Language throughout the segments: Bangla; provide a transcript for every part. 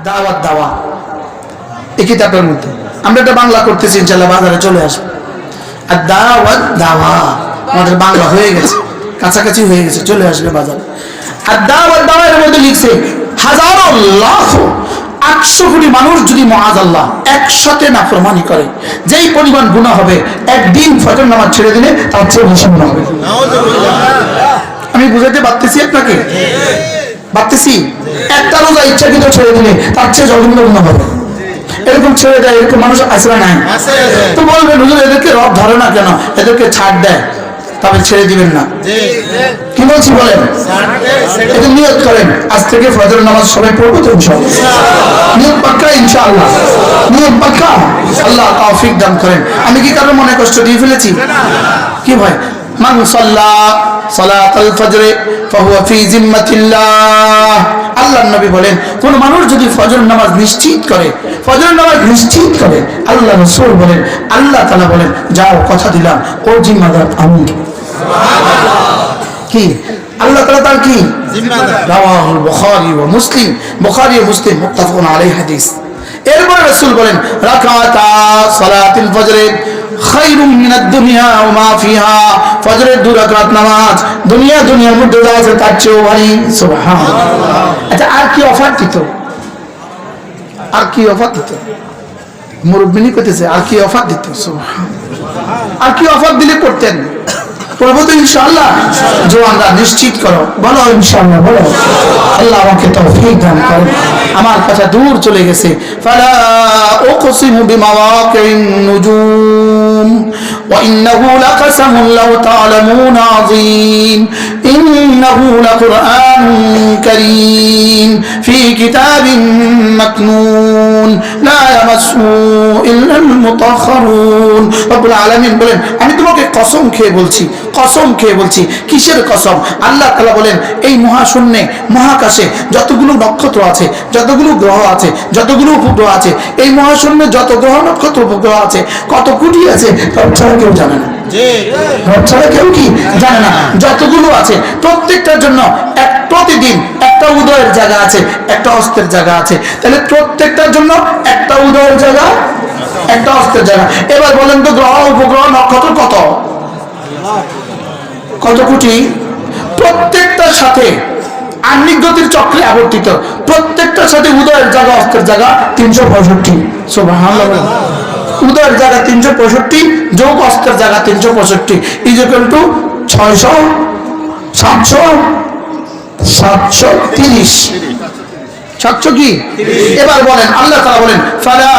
দাওয়াত দাওয়া এই কিতাবের মধ্যে আমরা এটা বাংলা করতেছি, ইনশাআল্লাহ বাজারে চলে আসবে। আর দাওয়াত দাওয়া আমাদের বাংলা হয়ে গেছে, কাছাকাছি হয়ে গেছে, চলে আসবে বাজারে। আর দাওয়াত দাওয়া এর মধ্যে লিখছে হাজারো লাখ 800 কোটি মানুষ যদি মুআযাল্লাহ একসাথে নাফরমানি করে, যেই পরিমাণ গুনাহ হবে একদিন ফজর নামাজ ছেড়ে দিলে তার চেয়ে বেশি গুনাহ হবে। আমি বুঝাতে পারতেছি আপনাকে? পারতেছি? একটা রোজা ইচ্ছাকৃত ছেড়ে দিলে তার চেয়ে জঘন্য গুনাহ হবে। এরকম ছেড়ে দেয়, এরকম মানুষ আছে না নাই? তো বলবেন হুজুর এদেরকে রব ধরে না কেন, এদেরকে ছাড় দেয়, তবে ছেড়ে দিবেন না। কি বলছি বলেন? এটা নিয়ত করেন, আজ থেকে ফজর নামাজ সবাই পড়বো তো ইনশাআল্লাহ। নিয়ত পাক্কা ইনশাআল্লাহ, নিয়ত পাক্কা। আল্লাহ তৌফিক দান করেন। আমি কি কারো মনে কষ্ট দিয়ে ফেলেছি? কি ভাই? মান সাল্লা সালাতাল ফজর ফাহুয়া ফি জিম্মাতিল্লাহ। আল্লাহর নবী বলেন কোন মানুষ যদি ফজর নামাজ নিশ্চিত করে, ফজর নামাজ নিশ্চিত করে, আল্লাহ রাসূল বলেন, আল্লাহ তাআলা বলেন যাও কথা দিলাম ও জিম্মাদার আমি। কি আল্লাহ তাআলা তার কি জিম্মাদার? রাওয়াহুল বুখারী ওয়া মুসলিম, বুখারী ও মুসলিম মুত্তাফাকুন আলাইহি হাদিস। এরপর রাসূল বলেন রাকাতা সালাতুল ফজর খায়রুম মিনাদ দুনিয়া ওয়া মা ফিহা। ফজরের 2 রাকাত নামাজ দুনিয়ার মধ্যে যা আছে তার চেয়েও ভারী। সুবহানাল্লাহ। আচ্ছা আর কি অফার দিত? আর কি অফার দিত? মুরব্বিনি কইতেছে আর কি অফার দিত? সুবহানাল্লাহ। আর কি অফার দিলে করতেন? পড়বো তো ইনশাআল্লাহ। জওয়ানরা নিশ্চিত করো, বলো ইনশাআল্লাহ, বলো। আল্লাহ আমাকে তৌফিক দান করেন। আমার কথা দূর চলে গেছে। ফালা উকসিমু বিমাওয়াকিন নুজুম ওয়া ইন্নাহু লাকাসামুন লাউ তা'লামুন আযীম ইন্নাহু লাকুরআনুন কারীম ফি কিতাবিন মাকনুন লা ইয়ামাসসুহু ইল্লাল মুতাহহারুন। রব্বুল আলামিন বলেন আমি তোমাকে কসম খেয়ে বলছি, কসম খেয়ে বলছি। কিসের কসম? আল্লাহ তাআলা বলেন এই মহাশূন্যে মহাকাশে যতগুলো নক্ষত্র আছে, যতগুলো গ্রহ আছে, যতগুলো উপগ্রহ আছে, এই মহাশূন্যে যত গ্রহ নক্ষত্র উপগ্রহ আছে, কত কোটি আছে তার ছাড়া কেউ জানে না। ছাড়া কেউ কি জানে না। যতগুলো আছে প্রত্যেকটার জন্য প্রতিদিন একটা উদয়ের জায়গা আছে, একটা অস্তের জায়গা আছে। তাহলে প্রত্যেকটার জন্য একটা উদয়ের জায়গা, একটা অস্তের জায়গা। এবার বলেন তো গ্রহ উপগ্রহ নক্ষত্র কত কত কোটি? প্রত্যেকটার সাথে আহ্নিক গতির চক্রে আবর্তিত, প্রত্যেকটার সাথে উদয়ের জায়গা অস্তের জায়গা 365। সুবহানাল্লাহ। উদয়ের জায়গা 365 যোগ অস্তের জায়গা 365 ইকুয়াল টু 600 730 700 কি? এবার বলেন আল্লাহ তাআলা বলেন ফালা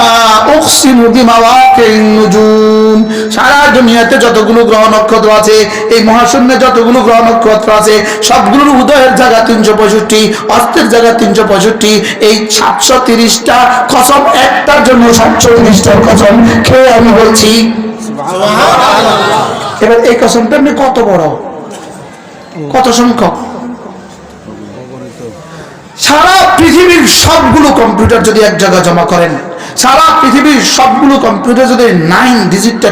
উকসিমু বিমাওয়াকিন নুজুম। সারা দুনিয়াতে যতগুলো গ্রহ নক্ষত্র আছে, এই মহাশূন্যে যতগুলো গ্রহ নক্ষত্র আছে, সবগুলোর উদয়ের জায়গা 365, অস্তের জায়গা 365। এই 730টা কসম, একটার জন্য 730টার কসম খেয়ে আমি বলছি সুবহানাল্লাহ। এবার এই কসমটা কত বড়, কত সংখ্যক? সারা পৃথিবীর সবগুলো কম্পিউটার যদি এক জায়গায় জমা করেন, সারা পৃথিবীর সবগুলো কম্পিউটার যদি 9 ডিজিটটা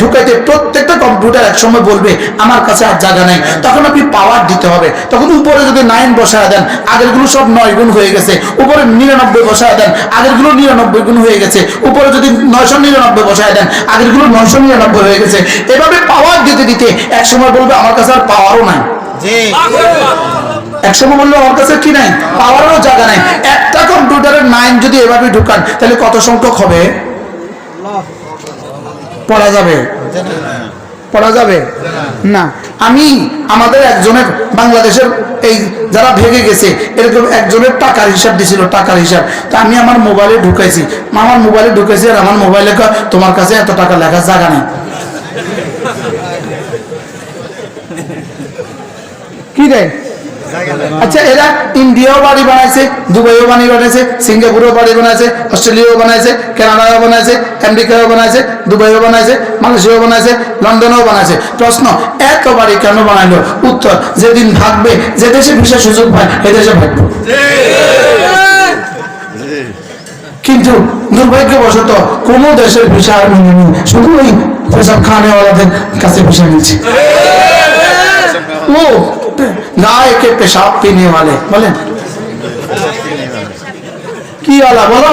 ঢুকাইতে প্রত্যেকটা কম্পিউটার একসময় বলবে আমার কাছে আর জায়গা নেই। তখন আপনি পাওয়ার দিতে হবে। তখন উপরে যদি 9 বসায় দেন, আগেরগুলো সব 9 গুণ হয়ে গেছে। উপরে 99 বসায় দেন, আগেরগুলো 99 গুণ হয়ে গেছে। উপরে যদি 999 বসায় দেন, আগেরগুলো 999 হয়ে গেছে। এভাবে পাওয়ার দিতে দিতে একসময় বলবে আমার কাছে আর পাওয়ারও নাই। একসময় বললো আমার কাছে কি নাই, পাওয়ারও জায়গা নাই। একটা কম্পিউটারের 9 যদি এভাবে ঢুকান তাহলে কত সংখ্যক হবে? পড়া যাবে? পড়া যাবে না। আমি আমাদের একজনের বাংলাদেশের এই যারা ভেঙে গেছে এরকম একজনের টাকার হিসাব দিছিল, টাকার হিসাব। তা আমি আমার মোবাইলে ঢুকাইছি, আর আমার মোবাইলে তোমার কাছে এত টাকা লেখার জায়গা নেই। কি রে? আচ্ছা এরা ইন্ডিয়াও বাড়ি বানাইছে, দুবাইও বাড়ি বানাইছে, সিঙ্গাপুরেও বাড়ি বানাইছে, অস্ট্রেলিয়াও বানাইছে, কানাডাও বানাইছে, আমেরিকাও বানাইছে, দুবাইও বানাইছে, মালয়েশিয়াও বানাইছে, লন্ডনেও বানাইছে। প্রশ্ন এত বাড়ি কেন বানাইলো? উত্তর যেদিন ভাগবে, যে দেশে ভিসা সুযোগ পায় এ দেশে ভাগবে। কিন্তু দুর্ভাগ্যবশত কোন দেশের ভিসা আর মেনেনি, শুধু ওই পেশাব খানেওয়ালাদের কাছে ভিসা নিচ্ছে। ও गाय के पेशाब पीने वाले बोले কি আলা বলো?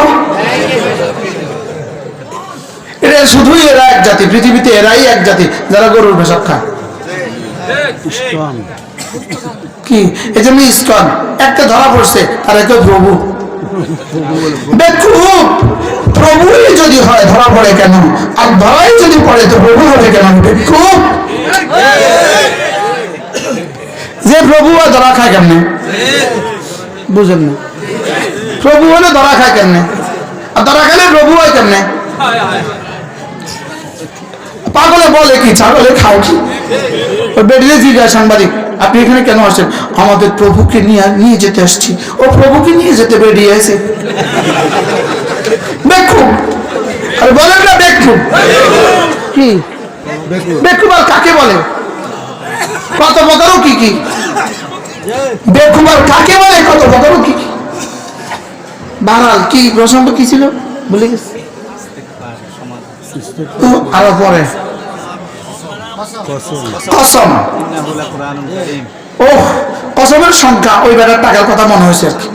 এটা শুধুই এরা এক জাতি, পৃথিবীতে এরাই এক জাতি যারা গরুর পেশাব খায়। কি এই জন্য ইসকন একটা ধরা পড়ছে, তার একটা প্রভু। বেকুব, প্রভুই যদি হয় ধরা পড়ে কেন? আর ধরাই যদি পড়ে তো প্রভু হবে কেন? বেকুব, যে প্রভু হয় ধরা খায় কেমনে? বুঝেন না? প্রভু হলে ধরা খায় কেমনে? আর ধরা খেলে প্রভু হয় কেমনে? পাগলে বলে কি ছাগলে খাও কি? বেরিয়ে জিজ্ঞাসা সাংবাদিক, আপনি এখানে কেন আসছেন? আমাদের প্রভুকে নিয়ে যেতে আসছি। ও প্রভুকে নিয়ে যেতে বেরিয়ে এসে বেকুব। আর বলেন না বেকুব কি? বেকুব আর কাকে বলে? কত প্রকারও কি কি বেকুব আর কাকে বলে? কত প্রকারও কি কি? বাহাল কি প্রসঙ্গ কি ছিল বলে গেছে। আরো পরে কসম, ও কসমের সংখ্যা ওই বেটার টাকার কথা মনে হয়েছে আর কি,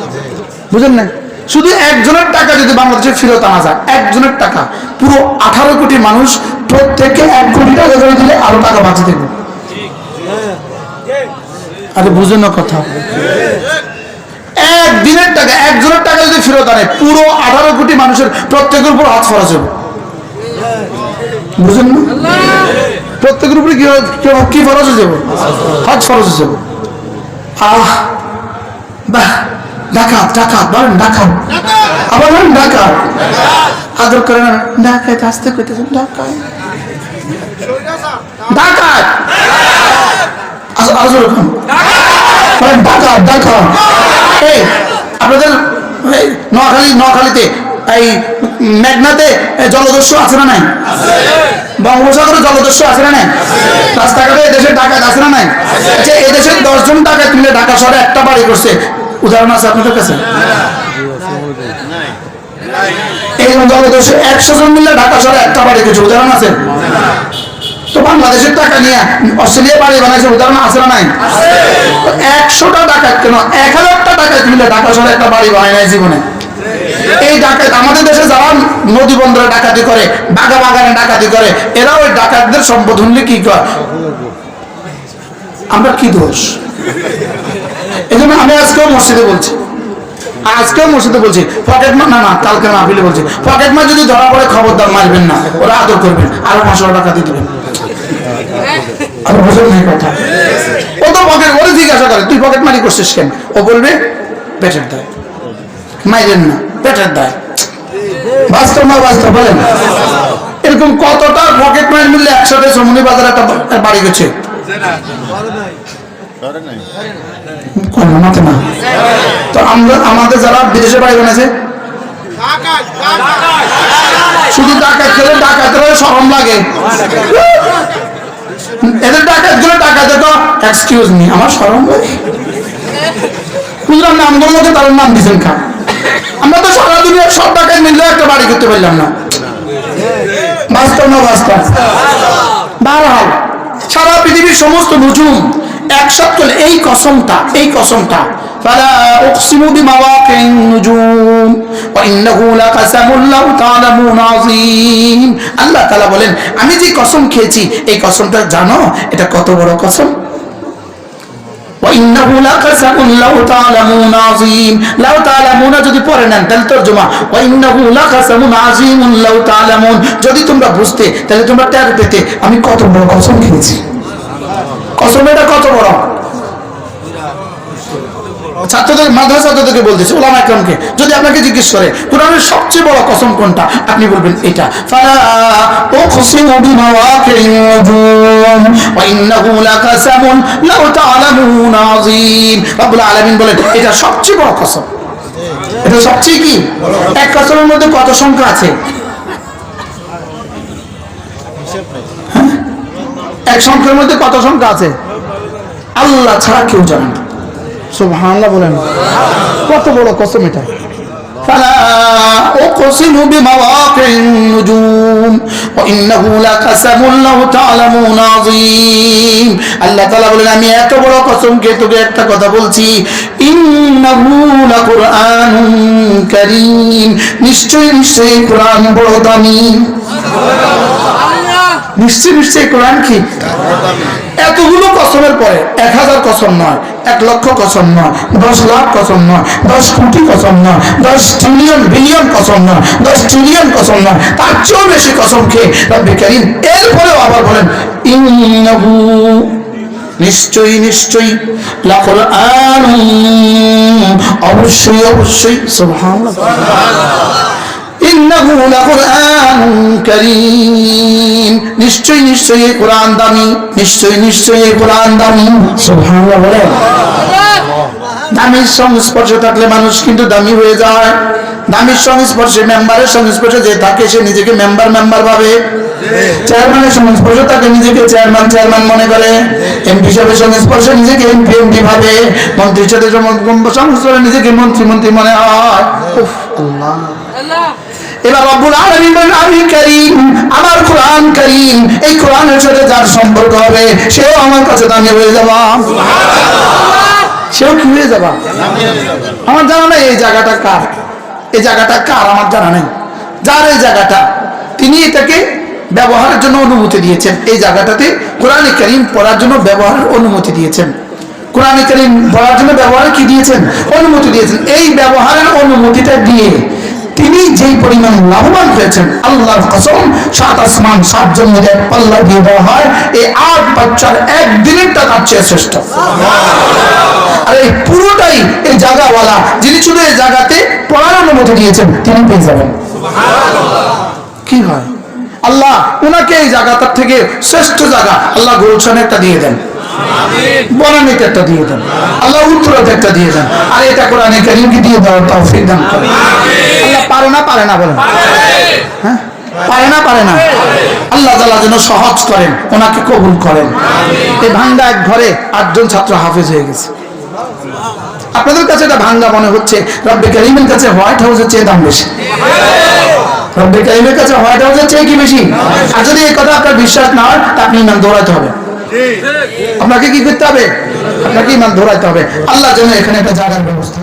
বুঝেন না? শুধু একজনের টাকা যদি বাংলাদেশে ফেরত আনা যায়, একজনের টাকা, পুরো 18 কোটি মানুষ প্রত্যেককে 1 কোটি টাকা করে দিলে আরো টাকা বাঁচে দেবে। আরে বুঝেন না কথা? একদিনের টাকা, একজনের টাকা যদি ফেরত আনে, পুরো 18 কোটি মানুষের প্রত্যেকের উপর হাত ফরজ হবে। বুঝেন না? প্রত্যেকের উপরে কি ফরজ হয়ে যাবে? হাত ফরজ হয়ে যাবে। আহ বাহ, ডাকাত ডাকাত বলেন, ডাকাত আবার বলেন, ডাকাত আদর করে না, ডাকাত আসতে কইতেছেন, ডাকাত ডাকাত আজর খান বলেন, ডাকাত ডাকাত। এই আপনাদের নোয়াখালীতে এই মেঘনাতে জলদস্যু আছে না নাই? বঙ্গোপসাগরে জলদস্যু আছে না নাই? রাস্তাঘাটে এদেশের ডাকাত আছে না নাই? আচ্ছা, এদেশের 10 জন ডাকাত মিলে ঢাকা শহরে একটা বাড়ি করছে, উদাহরণ আছে আপনাদের কাছে? এই জলদস্যু 100 জন মিলে ঢাকা শহরে একটা বাড়ি করছে, উদাহরণ আছে? তো বাংলাদেশের টাকা নিয়ে অস্ট্রেলিয়া বাড়ি বানাইছে, উদাহরণ আছে না নাই? 100টা ডাকাত কেন 1000টা ডাকাত মিলে ঢাকা শহরে একটা বাড়ি বানায় নাই জীবনে। এই ডাকাত আমাদের দেশে যারা নদী বন্দরে ডাকাতি করে, বাগানে ডাকাতি করে, এরা ওই ডাকাতদের সম্পদ হলে কি করে? আমরা কি দোষ? এই জন্য আমি আজকেও মসজিদে বলছি, পকেট মার না, কালকে মাহফিলে বলছি, পকেট মার যদি ধরা পড়ে খবরদার মারবেন না, ওরা আদর করবেন, আরো 500 টাকা দিয়ে দেবেন। আর বুঝুন এই কথা, ও তো পকেট, ওরে জিজ্ঞাসা করে তুই পকেট মারি করছিস কেন? ও বলবে পেটের দায়। মাইরেন না, পেটের দায়। বাস্তব না বাস্তব বলেন? এরকম কতটা পকেট মার মিললে একসাথে সমনি বাজার একটা বাড়ি গেছে না? তো আমরা আমাদের যারা বিদেশে বাড়ি বানাইছে, শুধু ডাকাত খেলে ডাকাতের শরম লাগে। এদের ডাকাত গুলো ডাকাতে তো এক্সকিউজ মি, আমার শরম লাগে। বুঝলাম না, আমগুলোর মধ্যে তার নাম দিচ্ছেন খা। আমরা তো সারা দুনিয়ার সব ডাকাত মিললে একটা বাড়ি করতে পারলাম না। বাস্তব না বাস্তব? বারহাল সারা পৃথিবীর সমস্ত নুজুম একসাথে করলে এই কসমটা ফালা উকসিমু বিমাওয়াকিন নুজুম ওয়া ইন্নাহু লাকাসামুন লাউ তা'লামুন আযীম। আল্লাহ তাআলা বলেন, আমি যে কসম খেয়েছি এই কসমটা জানো এটা কত বড় কসম? ওয়া ইন্নাহু লাকাসামুন লাউ তা'লামুন আযীম। লাউ তা'লামুন যদি পড়ে নেন তাহলে তরজমা ওয়া ইন্নাহু লাকাসামুন আযীমুন লাউ তা'লামুন, যদি তোমরা বুঝতে তাহলে তোমরা টের পেতে আমি কত বড় কসম খেয়েছি। কসম এটা কত বড়? ছাত্রদের, মাদ্রাসা ছাত্রদেরকে বলতেছে, ওলামা ইকরামকে, যদি আপনাকে জিজ্ঞেস করে কোরআনের সবচেয়ে বড় কসম কোনটা, আপনি বলবেন এটা। ফালা উকসিমু বিমাওয়াকিন নুজুম ওয়া ইন্নাহু লাকাসামুন লাউ তা'লামুন আযীম। রব্বুল আলামিন বলেন এটা সবচেয়ে বড় কসম। এটা সবচেয়ে কি? এক কসমের মধ্যে কত সংখ্যা আছে? এক সংখ্যার মধ্যে কত সংখ্যা আছে? আল্লাহ ছাড়া কেউ জানে না। সুবহানাল্লাহ বলেন, কত বড় কসম এটা। ফালা উকসিমু বিমাওয়াকিন নুজুম ওয়া ইন্নাহু লাকাসামুন লাউ তা'লামুন আযীম। আল্লাহ তাআলা বলেন আমি এত বড় কসম কে তোকে একটা কথা বলছি, ইন্নাহু লাকুরআনুন কারীম, নিশ্চয়ই নিশ্চয়ই কোরআন বড় দামি। নিশ্চয় নিশ্চয় কোরআন কি এতগুলো কসমের পরে 1000 কসম নয়, 1,00,000 কসম নয়, 10 লাখ কসম নয়, 10 কোটি কসম নয়, 10 ট্রিলিয়ন বিলিয়ন কসম নয়, 10 ট্রিলিয়ন কসম নয়, তার চেয়েও বেশি কসম খেয়ে রব্বে কারীম এরপরেও আবার বলেন ইন্নাহু, নিশ্চয়ই নিশ্চয়ই, লাকুরআনুন, অবশ্যই অবশ্যই, সুবহানাল্লাহ, ইন্নাহু লাকুরআনুন কারীম, নিশ্চয়ই নিশ্চয়ই এই কোরআন দামি, নিশ্চয়ই নিশ্চয়ই এই কোরআন দামি। সুবহানাল্লাহ বলেন। দামির সংস্পর্শে থাকলে মানুষ কিন্তু দামি হয়ে যায়। দামির সংস্পর্শে, মেম্বারের সংস্পর্শে যে থাকে সে নিজেকে মেম্বার ভাবে, চেয়ারম্যানের সংস্পর্শে তাকে নিজেকে চেয়ারম্যান মনে করে, এমপি সাহেবের সংস্পর্শে নিজেকে এমপি ভাবে, মন্ত্রীর সাথে সংস্পর্শে নিজেকে মন্ত্রী মনে হয়। উফ, আল্লাহ। এবার রব্বুল আলামিন বলেন আমি কারীম, আমার কোরআন কারীম, এই কোরআনের সাথে যার সম্পর্ক হবে সেও আমার কাছে দামি হয়ে যাবে। সেও কি হয়ে যাবে? আমার জানা নাই এই জায়গাটা কার, এই জায়গাটা কার আমার জানা নেই। যার এই জায়গাটা তিনি এটাকে ব্যবহারের জন্য অনুমতি দিয়েছেন, এই জায়গাটাতে কোরআনে কারীম পড়ার জন্য ব্যবহারের অনুমতি দিয়েছেন। কোরআনে কারীম পড়ার জন্য ব্যবহার কি দিয়েছেন? অনুমতি দিয়েছেন। এই ব্যবহারের অনুমতিটা দিয়ে তিনি যেই পরিমাণ লাভবান হয়েছেন, আল্লাহর কসম 7 আসমান 7 জমির এক পাল্লা দিয়ে দেওয়া হয়, এই 8 বাচ্চার একদিনের টাকার চেয়ে শ্রেষ্ঠ। আর এই পুরোটাই এই জায়গাওয়ালা যিনি শুধু এই জায়গাতে পড়ার অনুমতি দিয়েছেন তিনি পেয়ে যাবেন। কি হয়? আল্লাহ উনাকে এই জায়গাটার থেকে শ্রেষ্ঠ জায়গা আল্লাহ গুলশানে একটা দিয়ে দেন, বনানীতে একটা দিয়ে দেন, আল্লাহ উত্তরাতে একটা দিয়ে দেন, আর এটা কোরআনে কারীমকে দিয়ে দেওয়ার তৌফিক দান করেন। আল্লাহ পারে না বলেন, হ্যাঁ পারে না। আল্লাহ তাআলা যেন সহজ করেন, ওনাকে কবুল করেন। এই ভাঙ্গা এক ঘরে 8 জন ছাত্র হাফেজ হয়ে গেছে। আপনাদের কাছে এটা ভাঙ্গা মনে হচ্ছে, রব্বে কারীমের কাছে হোয়াইট হাউসের চেয়ে দাম বেশি। রব্বে কারীমের কাছে হোয়াইট হাউসের চেয়ে কি বেশি? আর যদি এই কথা আপনার বিশ্বাস না হয় তা আপনি ইমান দৌড়াতে হবে। আপনাকে কি করতে হবে? আপনাকে ইমান দৌড়াতে হবে। আল্লাহ যেন এখানে একটা জায়গার ব্যবস্থা